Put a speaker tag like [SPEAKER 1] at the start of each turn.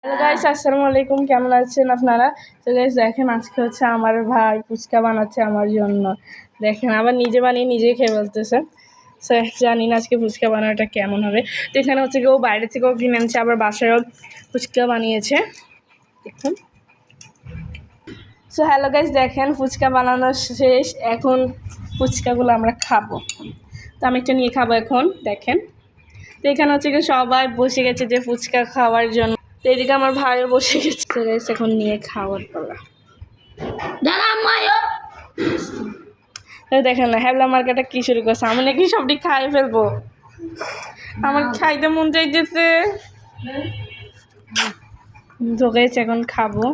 [SPEAKER 1] Hello guys, আসসালামু আলাইকুম। কেমন আছেন আপনারা? তো গাইস দেখেন, আজকে হচ্ছে আমার ভাই ফুচকা বানাচ্ছে আমার জন্য। দেখেন, আবার নিজে বানিয়ে নিজেই খেয়ে বলতেছে। সো জানি না আজকে ফুচকা বানানোটা কেমন হবে। তো এখানে হচ্ছে কেউ বাইরে থেকেও কিনে আনছে, আবার বাসায়ও ফুচকা বানিয়েছে। দেখুন। সো হ্যালো গাইস, দেখেন ফুচকা বানানো শেষ। এখন ফুচকাগুলো আমরা খাবো। তো আমি একটা নিয়ে খাবো এখন। দেখেন, তো এখানে হচ্ছে কি সবাই বসে গেছে যে ফুচকা খাওয়ার জন্য। তো এদিকে আমার ভাইও বসে গেছে। এখন নিয়ে খাওয়ার পালা। দেখেন না, হ্যাবলা মার্কাটা কি শুরু করছে। আমি নাকি সবটি খাই ফেলবো। আমার খাইতে মন চাইতেছে। তো গাইস এখন খাবো।